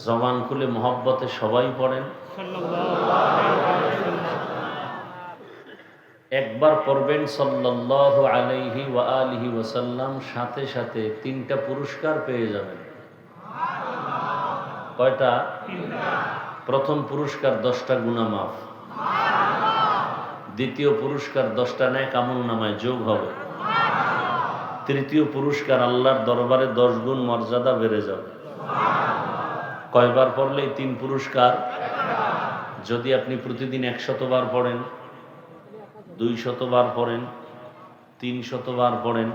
জবান খুলে মহব্বতে সবাই পড়েন। একবার পড়বেন সাল্লাল্লাহু আলাইহি ওয়া আলিহি ওয়াসাল্লাম, সাথে সাথে 3টা পুরস্কার পেয়ে যাবেন। কয়টা? প্রথম পুরস্কার 10টা গুনাহ মাফ, দ্বিতীয় পুরস্কার 10টা নেক আমলনামায় যোগ হবে, তৃতীয় পুরস্কার আল্লাহর দরবারে 10 গুণ মর্যাদা বেড়ে যাবে। কয়বার পড়লে এই 3 পুরস্কার? যদি আপনি প্রতিদিন 100 বার পড়েন, 200 বার পড়েন, 300 বার পড়েন,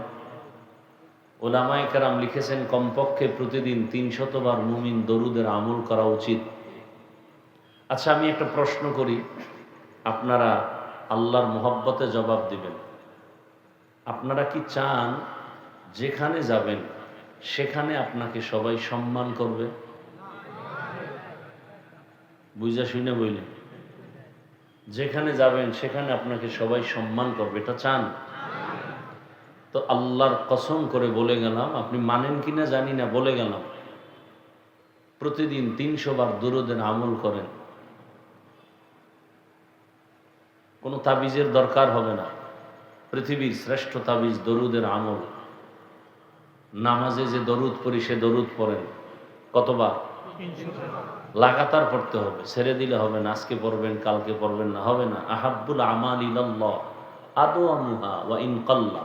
ওলামায়ে কেরাম লিখেছেন কমপক্ষে প্রতিদিন 300 বার মুমিন দরুদের আমল করা উচিত। আচ্ছা, আমি একটা প্রশ্ন করি, আপনারা আল্লাহর মহব্বতে জবাব দিবেন। আপনারা কি চান যেখানে যাবেন সেখানে আপনাকে সবাই সম্মান করবে? বুঝা শুনে বললেন, যেখানে যাবেন সেখানে আপনাকে সবাই সম্মান করবে, এটা চান? তো আল্লাহর কসম করে বলে গেলাম, আপনি মানেন কিনা জানি না, বলে গেলাম, প্রতিদিন 300 বার দুরূদের আমল করেন, কোনো তাবিজের দরকার হবে না। পৃথিবীর শ্রেষ্ঠ তাবিজ দরুদের আমল। নামাজে যে দরুদ পড়ি সে দরুদ পড়েন। কতবার? লাগাতার পড়তে হবে, ছেড়ে দিলে হবে না। আজকে পড়বেন, কালকে পড়বেন না, হবে না। আহাব্বুল আমাল ইলাল্লাহ আদওয়ামুহা ওয়া ইন কাল্লা।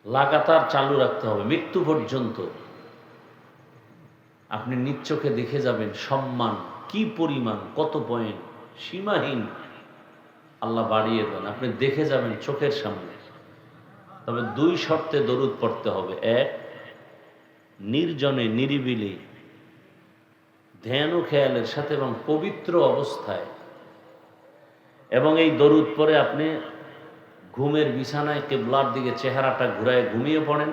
লাগাতার চালু রাখতে হবে মৃত্যু পর্যন্ত। আপনি নিজ চোখে দেখে যাবেন সম্মান কি পরিমাণ, কত পয়েন্ট, সীমাহীন আল্লাহ বাড়িয়ে দেন, আপনি দেখে যাবেন চোখের সামনে। তবে 2 শর্তে দরুদ পড়তে হবে। 1, নির্জনে নিরিবিলি ধ্যান ও খেয়ালের সাথে এবং পবিত্র অবস্থায়। এবং এই দরুদ পরে আপনি ঘুমের বিছানায় কিবলার দিকে চেহারাটা ঘুরায় ঘুমিয়ে পড়েন,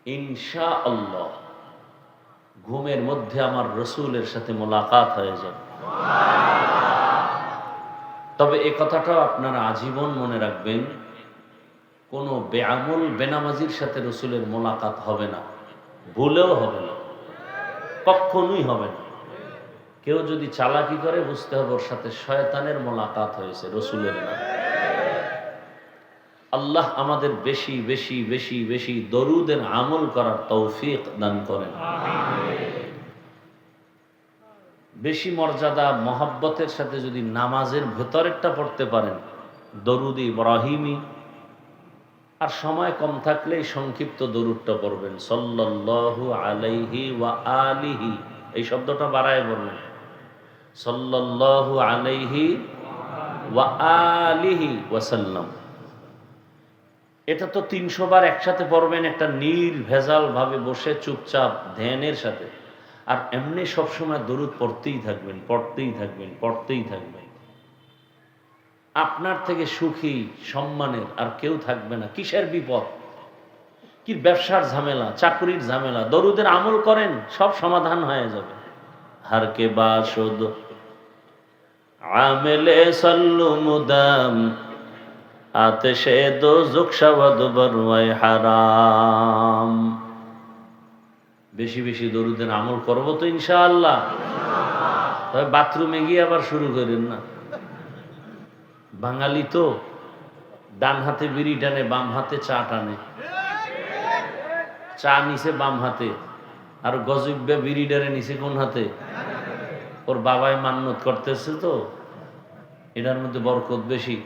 ইনশাআল্লাহ ঘুমের মধ্যে আমার রসুলের সাথে মোলাকাত হয়ে যাবে। তবে এই কথাটাও আপনারা আজীবন মনে রাখবেন, কোনো বেআমল বেনামাজির সাথে রসুলের মোলাকাত হবে না, ভুলেও হবে না, কখনোই হবে না। কেউ যদি চালাকি করে বুঝতে হবে ওর সাথে শয়তানের মোলাকাত হয়েছে, রসুলের না। আল্লাহ আমাদের বেশি বেশি বেশি বেশি দরুদের আমল করার তৌফিক দান করেন। বেশি মর্যাদা মহব্বতের সাথে যদি নামাজের ভেতরেরটা পড়তে পারেন, দরুদ ইব্রাহিমি, আর সময় কম থাকলে সংক্ষিপ্ত দরুদটা পড়বেন, সাল্লাল্লাহু আলাইহি ওয়া আলিহি, এই শব্দটা বাড়ায় বলবেন, সাল্লাল্লাহু আলাইহি ওয়া আলিহি ওয়াসাল্লাম। এটা তো 300 বার একসাথে পড়বেন, একটা নির্ভেজাল ভাবে বসে চুপচাপ ধ্যানের সাথে। আর এমনি সবসময় দরুদ পড়তেই থাকবেন, পড়তেই থাকবেন, পড়তেই থাকবেন। আপনার থেকে সুখী সম্মানের আর কেউ থাকবে না। কিসের বিপদ, কি ব্যবসার ঝামেলা, চাকরির ঝামেলা, দরুদের আমল করেন, সব সমাধান হয়ে যাবে। হার কে বাসদ আমেলে সাল্লু মুদাম আতেশে দোজখ শাওয়াদ বরওয়াই হারাম। বেশি বেশি দরুদের আমল করব তো ইনশাআল্লাহ। তবে বাথরুমে গিয়ে আবার শুরু করেন না। বাঙালি তো ডান হাতে বিড়ি টানে, বাম হাতে চা টানে। চা নিছে বাম হাতে, আর গজব্যা বিড়ি টানে নিছে কোন হাতে? ওর বাবাই মান্নত করতেছে তো এটার মধ্যে বরকত বেশি।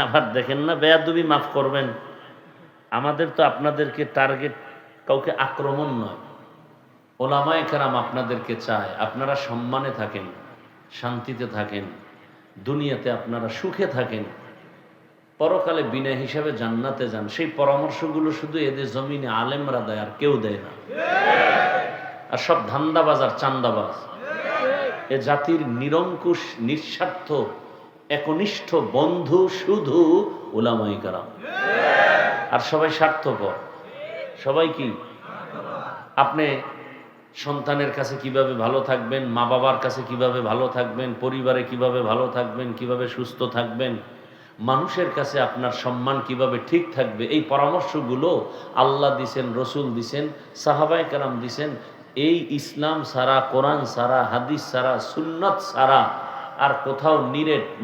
আবার দেখেন না, বেয়াদবি মাফ করবেন, আমাদের তো আপনাদেরকে টার্গেট কাউকে আক্রমণ নয়। ওলামায়ে কেরাম আপনাদেরকে চায় আপনারা সম্মানে থাকেন, শান্তিতে থাকেন, দুনিয়াতে আপনারা সুখে থাকেন, পরকালে বিনা হিসাবে জান্নাতে যান। সেই পরামর্শগুলো শুধু এদের জমিনে আলেমরা দেয়, আর কেউ দেয় না। আর সব ধান্দাবাজ আর চান্দাবাজ। এ জাতির নিরঙ্কুশ নিঃস্বার্থ একনিষ্ঠ বন্ধু শুধু উলামায়ে কেরাম। আর সবাই স্বার্থপর। সবাই কি? আপনি সন্তানের কাছে কিভাবে ভালো থাকবেন, মা বাবার কাছে কিভাবে ভালো থাকবেন, পরিবারে কিভাবে ভালো থাকবেন, কিভাবে সুস্থ থাকবেন, মানুষের কাছে আপনার সম্মান কিভাবে ঠিক থাকবে, এই পরামর্শগুলো আল্লাহ দিছেন, রসুল দিছেন, সাহাবায়ে কেরাম দিছেন। এই ইসলাম ছাড়া, কোরআন ছাড়া, হাদিস ছাড়া, সুন্নাত ছাড়া আর কোথাও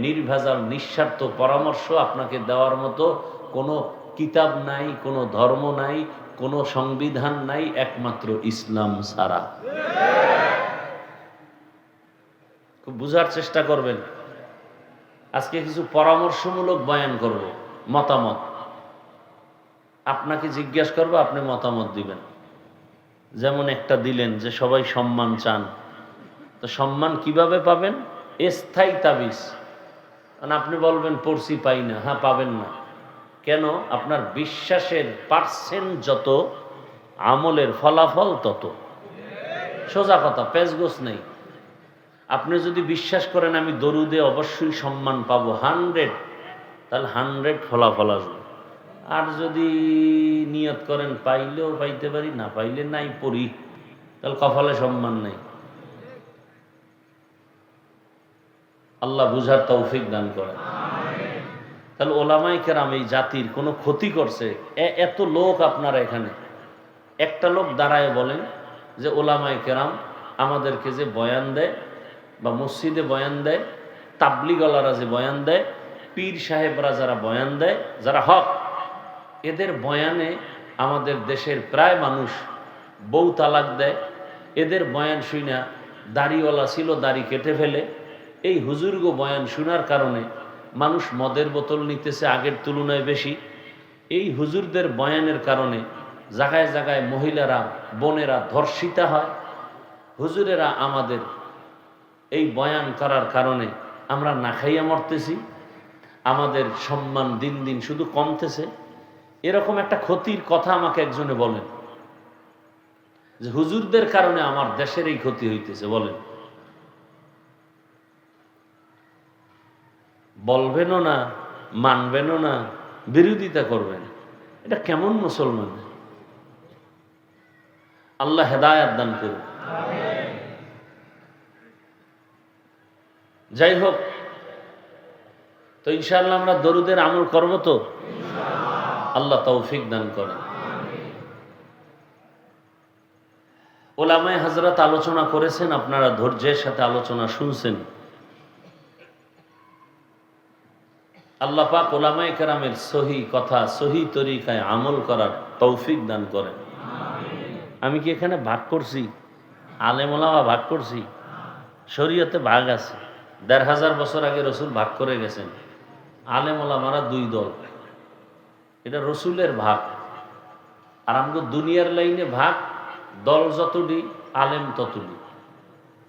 নির্ভেজাল নিঃস্বার্থ পরামর্শ আপনাকে দেওয়ার মতো কোনো কিতাব নাই, কোনো ধর্ম নাই, কোনো সংবিধান নাই, একমাত্র ইসলাম ছাড়া। খুব বুঝার চেষ্টা করবেন। আজকে কিছু পরামর্শমূলক বয়ান করব, মতামত আপনাকে জিজ্ঞাসা করবো, আপনি মতামত দিবেন। যেমন একটা দিলেন যে সবাই সম্মান চান, তো সম্মান কিভাবে পাবেন? স্থায়ী তাবিজ। মানে আপনি বলবেন পড়ছি পাই না, হ্যাঁ পাবেন না। কেন? আপনার বিশ্বাসের পার্সেন্ট যত, আমলের ফলাফল তত। সোজা কথা, পেঁচগোছ নেই। আপনি যদি বিশ্বাস করেন আমি দরুদে অবশ্যই সম্মান পাবো 100, তাহলে 100 ফলাফল আসবে। আর যদি নিয়ত করেন পাইলেও পাইতে পারি, না পাইলে নাই পড়ি, তাহলে কপালে সম্মান নেই। আল্লাহ বুঝার তৌফিক দান করেন। তাহলে ওলামায়ে কেরাম এই জাতির কোনো ক্ষতি করছে? এত লোক আপনারা এখানে, একটা লোক দাঁড়ায় বলেন যে ওলামায়ে কেরাম আমাদেরকে যে বয়ান দেয় বা মসজিদে বয়ান দেয়, তাবলিগওয়ালারা যে বয়ান দেয়, পীর সাহেবরা যারা বয়ান দেয়, যারা হক, এদের বয়ানে আমাদের দেশের প্রায় মানুষ বউ তালাক দেয়। এদের বয়ান শুনা দাড়িওয়ালা ছিল দাড়ি কেটে ফেলে। এই হুজুরগো বয়ান শোনার কারণে মানুষ মদের বোতল নিতেছে আগের তুলনায় বেশি। এই হুজুরদের বয়ানের কারণে জায়গায় জায়গায় মহিলারা, বোনেরা ধর্ষিতা হয়। হুজুরেরা আমাদের এই বয়ান করার কারণে আমরা না খাইয়া মরতেছি, আমাদের সম্মান দিন দিন শুধু কমতেছে। এরকম একটা ক্ষতির কথা আমাকে একজনে বলেন যে হুজুরদের কারণে আমার দেশের এই ক্ষতি হইতেছে। বলেন, বলবেনও না, মানবেনও না, বিরোধিতা করবেন। এটা কেমন মুসলমান? আল্লাহ হেদায়েত দান করুন। যাই হোক, তো ইনশাআল্লাহ আমরা দরুদের আমল করব তো, আল্লাহ তৌফিক দান করেন। ওলামায়ে হযরত আলোচনা করেছেন, আপনারা ধৈর্যের সাথে আলোচনা শুনছেন। আল্লাহ পাক ওলামায়ে কেরামের সহি কথা, সহি তরিকায় আমল করার তৌফিক দান করেন। আমি কি এখানে ভাগ করছি? আলেম ওলামা ভাগ করছি? শরীয়তে ভাগ আছে। ১৫০০ বছর আগে রসুল ভাগ করে গেছেন। আলেম ওলামারা 2 দল, এটা রসুলের ভাগ। আর আমাদের দুনিয়ার লাইনে ভাগ, দল যতটি আলেম ততটি।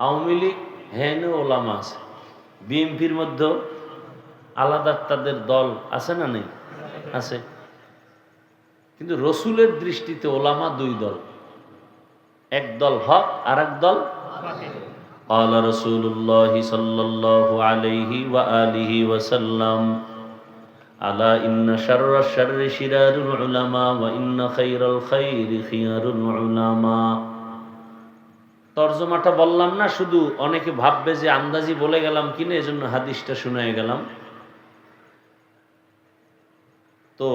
আওয়ামী লীগ হেন ওলামা আছে, বিএনপির মধ্যেও আলাদা তাদের দল আছে না নেই? আছে। কিন্তু রসুলের দৃষ্টিতে ওলামা 2 দল, এক দল হক আর এক দল قال رسول الله صلى الله عليه وآله وسلم ألا إن شر الشر شرار العلماء وإن خير الخير خيار العلماء। তরজমাটা বললাম না, শুধু অনেকে ভাববে যে আন্দাজি বলে গেলাম কিনা, এজন্য হাদিসটা শুনায়ে গেলাম। তো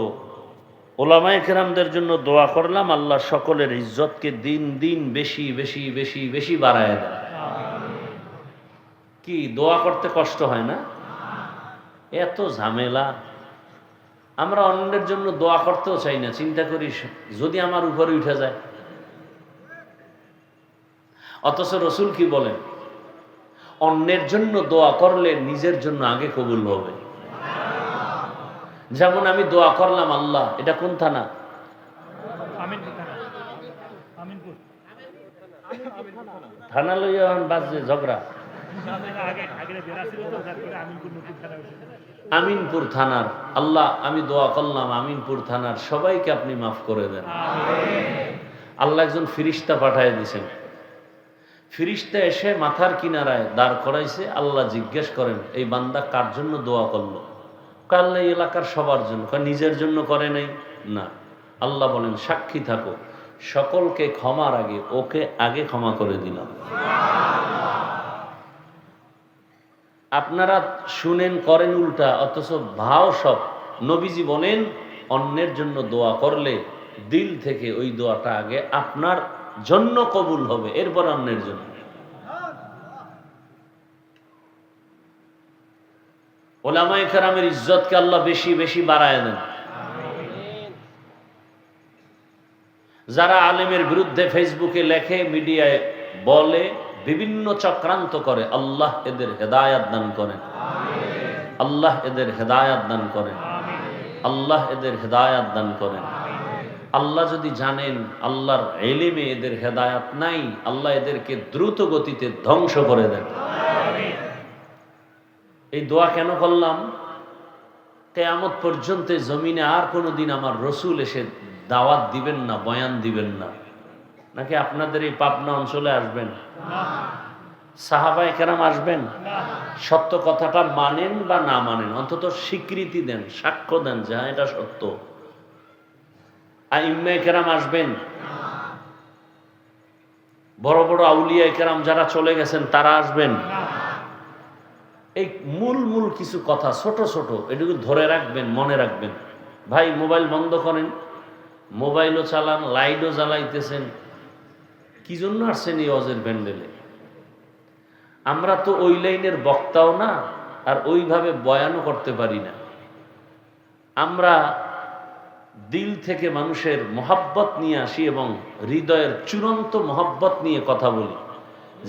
ওলামায়ে কেরামদের জন্য দোয়া করলাম, আল্লাহ সকলের ইজ্জতকে দিন দিন বেশি বেশি বেশি বেশি বাড়ায় দেয়। কি দোয়া করতে কষ্ট হয় না? এত ঝামেলা। আমরা অন্যের জন্য দোয়া করতেও চাই না, চিন্তা করি যদি আমার উপরে উঠে যায়। অথচ রসুল কি বলেন? অন্যের জন্য দোয়া করলে নিজের জন্য আগে কবুল হবে। যেমন আমি দোয়া করলাম, আল্লাহ, এটা কোন থানা? থানা লইয়া বাজে ঝগড়া। আমিনপুর থানার আল্লাহ, আমি দোয়া করলাম আমিনপুর থানার সবাইকে আপনি মাফ করে দেন। আল্লাহ একজন ফিরিস্তা পাঠায় দিয়েছেন। ফিরিস্তা এসে মাথার কিনারায় দাঁড় করাইছে। আল্লাহ জিজ্ঞেস করেন, এই বান্দা কার জন্য দোয়া করলো? আল্লাহ এলাকার সবার জন্য। নিজের জন্য করে নাই না। আল্লাহ বলেন, সাক্ষী থাকো, সকলকে ক্ষমার আগে ওকে আগে ক্ষমা করে দিলাম। আপনারা শুনেন করেন উল্টা, অথচ ভাও সব। নবীজি বলেন অন্যের জন্য দোয়া করলে দিল থেকে ওই দোয়াটা আগে আপনার জন্য কবুল হবে, এরপর অন্যের জন্য। ওলামায়ে কেরামের ইজ্জতকে আল্লাহ বেশি বেশি বাড়ায় দেন। যারা আলেমের বিরুদ্ধে ফেসবুকে লেখে, মিডিয়ায় বলে, বিভিন্ন চক্রান্ত করে, আল্লাহ এদের হেদায়াত দান করেন, আল্লাহ এদের হেদায়াত দান করেন, আল্লাহ এদের হেদায়াত দান করেন। আল্লাহ যদি জানেন আল্লাহর ইলমে এদের হেদায়াত নাই, আল্লাহ এদেরকে দ্রুত গতিতে ধ্বংস করে দেন। এই দোয়া কেন করলাম? কিয়ামত পর্যন্ত জমিনে আর কোনোদিন আমার রসুল এসে দাওয়াত দিবেন না, বয়ান দিবেন না। নাকি আপনাদের এই পাবনা অঞ্চলে আসবেন? সাহাবায়ে কেরাম আসবেন? সত্য কথাটা মানেন বা না মানেন, অন্তত স্বীকৃতি দেন, সাক্ষ্য দেন যে হ্যাঁ এটা সত্য। আইম্মায়ে কেরাম আসবেন? বড় বড় আউলিয়ায়ে কেরাম যারা চলে গেছেন তারা আসবেন? এই মূল মূল কিছু কথা ছোট ছোট, এটুকু ধরে রাখবেন, মনে রাখবেন। ভাই মোবাইল বন্ধ করেন, মোবাইলও চালান, লাইটও জ্বালাইতেছেন, কি জন্য আসছেন এই ওয়াজের প্যান্ডেলে? আমরা তো ওই লাইনের বক্তাও না, আর ওইভাবে বয়ানও করতে পারি না। আমরা দিল থেকে মানুষের মহাব্বত নিয়ে আসি এবং হৃদয়ের চূড়ান্ত মহাব্বত নিয়ে কথা বলি,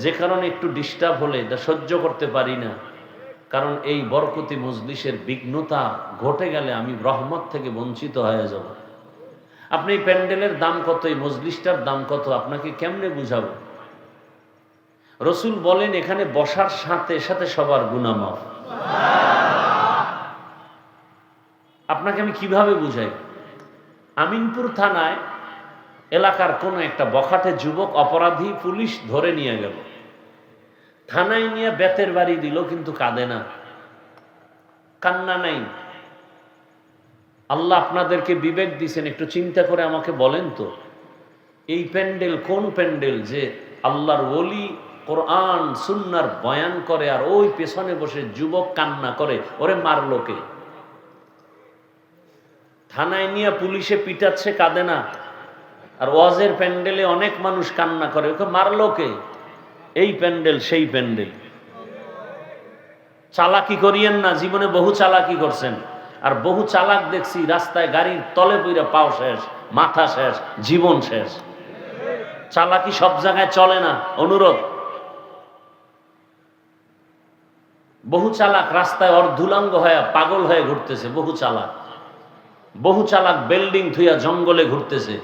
যে কারণে একটু ডিস্টার্ব হলে এটা সহ্য করতে পারি না। কারণ এই বরকতি মজলিসের বিঘ্নতা ঘটে গেলে আমি রহমত থেকে বঞ্চিত হয়ে যাব। আপনি এই প্যান্ডেলের দাম কত, এই মজলিসটার দাম কত, আপনাকে কেমনে বুঝাবো? রসুল বলেন এখানে বসার সাথে সাথে সবার গুনাহ মাফ। আপনাকে আমি কিভাবে বুঝাই? আমিনপুর থানায় এলাকার কোনো একটা বখাটে যুবক অপরাধী পুলিশ ধরে নিয়ে গেল, থানায় নিয়ে বেতের বাড়ি দিল, কিন্তু কাঁদে না, কান্না নাই। আল্লাহ আপনাদেরকে বিবেক দিয়েছেন, একটু চিন্তা করে আমাকে বলেন তো, এই প্যান্ডেল কোন প্যান্ডেল যে আল্লাহর ওলি কোরআন সুন্নাহর বয়ান করে আর ওই পেছনে বসে যুবক কান্না করে? ওরে মারলো কে? থানায় নিয়ে পুলিশে পিটাচ্ছে, কাঁদে না, আর ওয়াজের প্যান্ডেলে অনেক মানুষ কান্না করে, ওকে মারলো কে? এই প্যান্ডেল সেই প্যান্ডেল। চালাকি করিয়েন না, জীবনে বহু চালাকি করছেন, আর বহু চালাক দেখছি রাস্তায় গাড়ির তলে পইরা পাও শেষ, মাথা শেষ, জীবন শেষ। চালাকি সব জায়গায় চলে না, অনুরোধ। বহু চালাক রাস্তায় অর্ধুলাঙ্গ হয়ে পাগল হয়ে ঘুরতেছে, বহু চালাক। বহু চালাক বিল্ডিং থুইয়া জঙ্গলে ঘুরতেছে।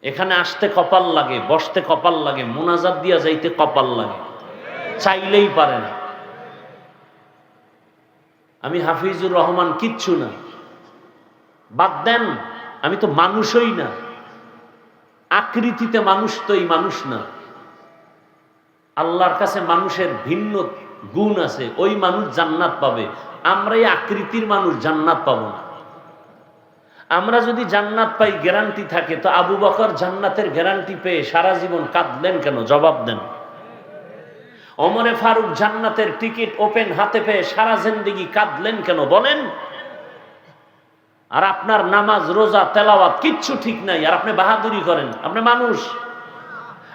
এখানে আসতে কপাল লাগে, বসতে কপাল লাগে, মোনাজাত দিয়া যাইতে কপাল লাগে, চাইলেই পারে না। আমি হাফিজুর রহমান কিচ্ছু না, বাদ দেন, আমি তো মানুষই না, আকৃতিতে মানুষ তো এই মানুষ না। আল্লাহর কাছে মানুষের ভিন্ন গুণ আছে, ওই মানুষ জান্নাত পাবে, আমরা এই আকৃতির মানুষ জান্নাত পাবো না। আমরা যদি জান্নাত পাই গ্যারান্টি থাকে, তো আবু বকর জান্নাতের গ্যারান্টি পেয়ে সারা জীবন কাঁদলেন কেন? জবাব দেন। ওমরে ফারুক জান্নাতের টিকিট ওপেন হাতে পেয়ে সারা জিন্দেগি কাঁদলেন কেন? বলেন। আর আপনার নামাজ রোজা তেলাওয়াত কিচ্ছু ঠিক নাই, আর আপনি বাহাদুরি করেন। আপনি মানুষ,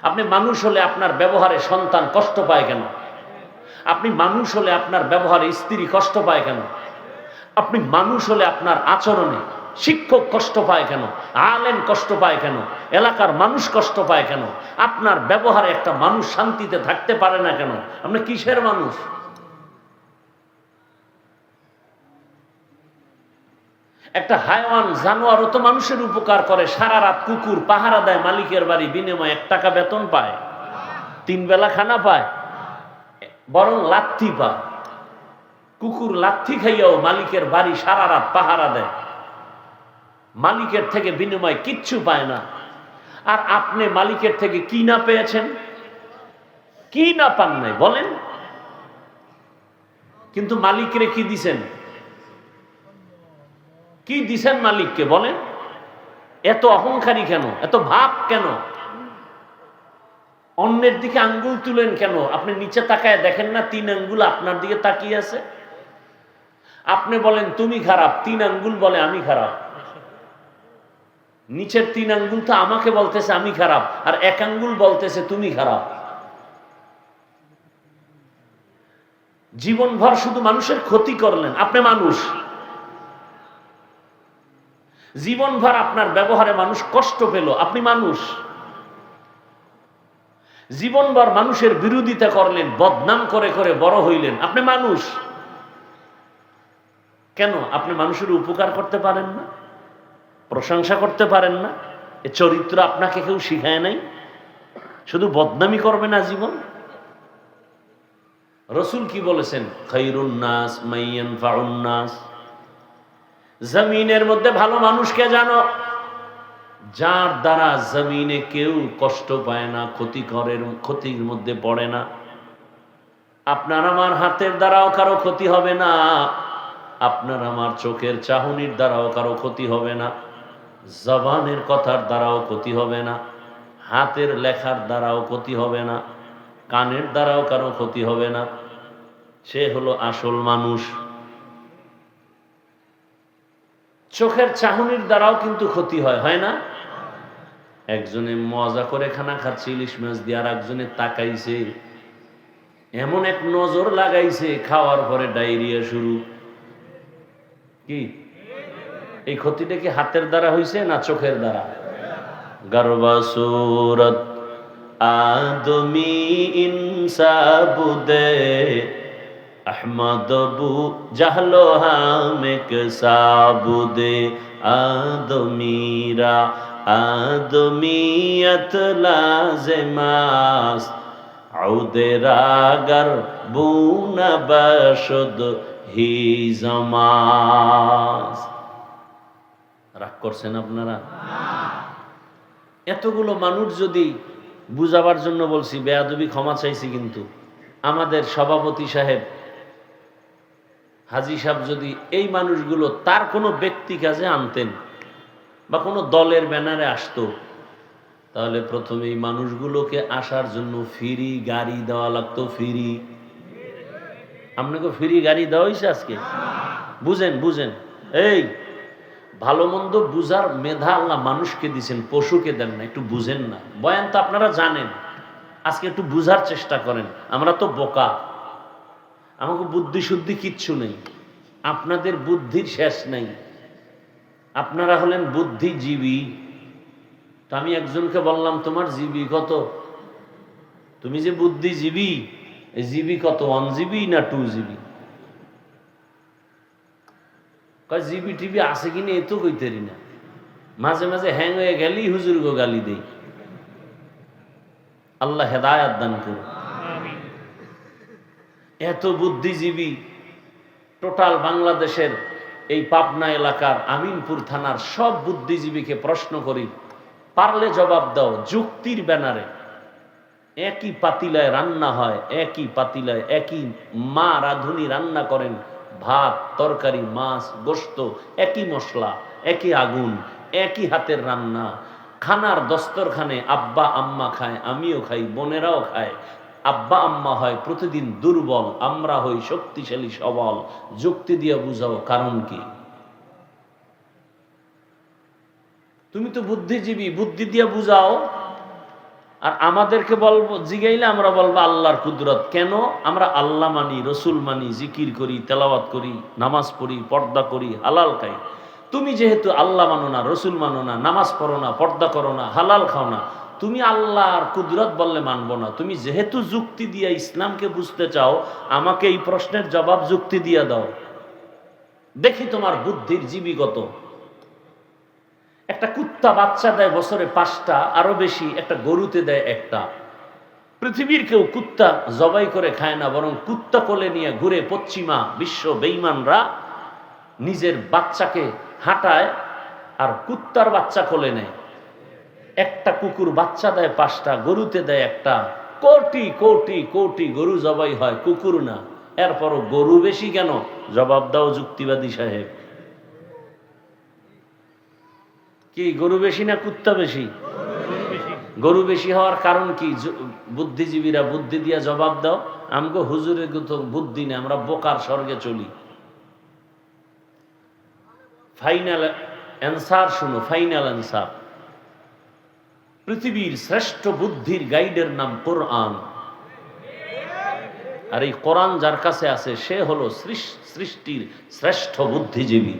আপনি মানুষ হলে আপনার ব্যবহারে সন্তান কষ্ট পায় কেন? আপনি মানুষ হলে আপনার ব্যবহারে স্ত্রী কষ্ট পায় কেন? আপনি মানুষ হলে আপনার আচরণে শিক্ষক কষ্ট পায় কেন? আলেম কষ্ট পায় কেন? এলাকার মানুষ কষ্ট পায় কেন? আপনার ব্যবহারে একটা মানুষ শান্তিতে থাকতে পারে না কেন? আপনি কিসের মানুষ? একটা হায়ওয়ান জানোয়ারও তো মানুষের উপকার করে, সারা রাত কুকুর পাহারা দেয় মালিকের বাড়ি, বিনিময়ে 1 টাকা বেতন পায়, 3 বেলা খানা পায়, বরং লাথি পায়। কুকুর লাথি খাইয়াও মালিকের বাড়ি সারা রাত পাহারা দেয়, মালিকের থেকে বিনিময় কিচ্ছু পায় না। আর আপনি মালিকের থেকে কি না পেয়েছেন? কি না পান নাই বলেন? কিন্তু মালিকরে কি দিছেন? কি দিছেন মালিককে বলেন? এত অহংকারী কেন? এত ভাব কেন? অন্যের দিকে আঙ্গুল তুলেন কেন? আপনি নিচে তাকায় দেখেন না 3 আঙ্গুল আপনার দিকে তাকিয়ে আছে। আপনি বলেন তুমি খারাপ, 3 আঙ্গুল বলে আমি খারাপ। নিচের 3 আঙ্গুল তো আমাকে বলতেছে আমি খারাপ, আর 1 আঙ্গুল বলতেছে তুমি খারাপ। জীবনভর শুধু মানুষের ক্ষতি করলেন, আপনি মানুষ। জীবনভর আপনার ব্যবহারে মানুষ কষ্ট পেল, আপনি মানুষ। জীবনভর মানুষের বিরোধিতা করলেন, বদনাম করে করে বড় হইলেন, আপনি মানুষ। কেন আপনি মানুষের উপকার করতে পারেন না, প্রশংসা করতে পারেন না? এ চরিত্র আপনাকে কেউ শিখায় নাই? শুধু বদনামি করবে না জীবন। রসুল কি বলেছেন? খায়রুন নাস মাইয়ানফাউন নাস। জমিনের মধ্যে ভালো মানুষকে জানো, যার দ্বারা জমিনে কেউ কষ্ট পায় না, ক্ষতির মধ্যে পড়ে না। আপনার আমার হাতের দ্বারাও কারো ক্ষতি হবে না, আপনার আমার চোখের চাহনির দ্বারাও কারো ক্ষতি হবে না, জবানের কথার দ্বারাও ক্ষতি হবে না, হাতের লেখার দ্বারাও ক্ষতি হবে না, কানের দ্বারাও কারো ক্ষতি হবে না। সে হলো আসল মানুষ। চোখের চাহনির দ্বারাও কিন্তু ক্ষতি হয়, হয় না? একজনে মজা করে খানা খাচ্ছে ইলিশ মাছ দিয়ে, আর একজনে তাকাইছে, এমন এক নজর লাগাইছে, খাওয়ার পরে ডায়রিয়া শুরু। কি এই ক্ষতিটা কি হাতের দ্বারা হইছে না চোখের দ্বারা? গর্বা সুরত আদমি ইনসাবুদে আহমদ বু জাহলো হামেক সাবুদে আদমিরা আদমিয়ত লাজেমাস আউদেরাগর বুনা বশদ হি জমাস। রাগ করছেন আপনারা? এতগুলো মানুষ যদি বুঝাবার জন্য বলছি, বেয়াদবি ক্ষমা চাইছি, কিন্তু আমাদের সভাপতি সাহেব হাজী সাহেব যদি এই মানুষগুলো তার কোনো ব্যক্তি কাজে আনতেন বা কোনো দলের ব্যানারে আসতো, তাহলে প্রথমে এই মানুষগুলোকে আসার জন্য ফ্রি গাড়ি দেওয়া লাগতো। ফ্রি, আপনাকে ফ্রি গাড়ি দেওয়া হয়েছে আজকে? বুঝেন বুঝেন, এই ভালো মন্দ বুঝার মেধা আল্লাহ মানুষকে দিছেন, পশুকে দেন না। একটু বুঝেন না, বয়ান তো আপনারা জানেন, আজকে একটু বুঝার চেষ্টা করেন। আমরা তো বোকা, আমাকে বুদ্ধি শুদ্ধি কিচ্ছু নেই, আপনাদের বুদ্ধির শেষ নেই। আপনারা হলেন বুদ্ধিজীবী। তো আমি একজনকে বললাম তোমার জিবি কত? তুমি যে বুদ্ধিজীবী, এই জিবি কত? 1 জিবি না 2 জিবি? কয় জিবি টিবি আছে কিনা এ তো কইতেরি না, মাঝে মাঝে হ্যাং হয়ে গেলেই হুজুর গো গালি দেই। আল্লাহ হেদায়াত দান করুন। এত বুদ্ধিজীবী টোটাল বাংলাদেশের এই পাবনা এলাকার আমিনপুর থানার সব বুদ্ধিজীবীকে প্রশ্ন করি, পারলে জবাব দাও, যুক্তির ব্যানারে একই পাতিলায় রান্না হয়, একই পাতিলায় একই মা রাঁধুনি রান্না করেন, ভাত তরকারি মাছ গোশত, একই মশলা একই আগুন একই হাতের রান্না, খানার দস্তরখানে আব্বা আম্মা খায়, আমিও খাই, বোনেরাও খায়। আব্বা আম্মা হয় প্রতিদিন দুর্বল, আমরা হই শক্তিশালী সবল। যুক্তি দিয়ে বুঝাও, কারণ কি? তুমি তো বুদ্ধিজীবী, বুদ্ধি দিয়ে বুঝাও। আর আমাদেরকে বলবো, জিগাইলে আমরা বলবো আল্লাহর কুদরত। কেন? আমরা আল্লাহ মানি, রসুল মানি, জিকির করি, তেলাওয়াত করি, নামাজ পড়ি, পর্দা করি, হালাল খাই। তুমি যেহেতু আল্লাহ মানো না, রসুল মানো না, নামাজ পড়ো না, পর্দা করো না, হালাল খাও না, তুমি আল্লাহর কুদরত বললে মানবো না। তুমি যেহেতু যুক্তি দিয়ে ইসলামকে বুঝতে চাও, আমাকে এই প্রশ্নের জবাব যুক্তি দিয়ে দাও, দেখি তোমার বুদ্ধির জীবী কত। একটা কুত্তা বাচ্চা দেয় বছরে 5টা, আরো বেশি একটা গরুতে দেয় 1টা। পৃথিবীর কেউ কুত্তা জবাই করে খায় না, বরং কুত্তা কোলে নিয়ে ঘুরে পশ্চিমা বিশ্ব বেঈমানরা নিজের বাচ্চাকে হাঁটায় আর কুত্তার বাচ্চা কোলে নেয়। একটা কুকুর বাচ্চা দেয় 5টা, গরুতে দেয় 1টা। কোটি কোটি কোটি গরু জবাই হয়, কুকুর না। এরপরও গরু বেশি কেন? জবাব দাও যুক্তিবাদী সাহেব। কি গরু বেশি না কুত্তা বেশি? গরু বেশি হওয়ার কারণ কি? বুদ্ধিজীবীরা বুদ্ধি দিয়া জবাব দাও। আমগো হুজুরের তো বুদ্ধি নেই, আমরা বোকার স্বর্গে চলি। ফাইনাল অ্যান্সার শুনো, ফাইনাল অ্যান্সার। পৃথিবীর শ্রেষ্ঠ বুদ্ধির গাইডের নাম কোরআন। আর এই কোরআন যার কাছে আছে সে হলো সৃষ্টির শ্রেষ্ঠ বুদ্ধিজীবী।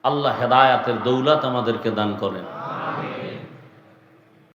আল্লাহ হেদায়াতের দৌলত আমাদেরকে দান করেন।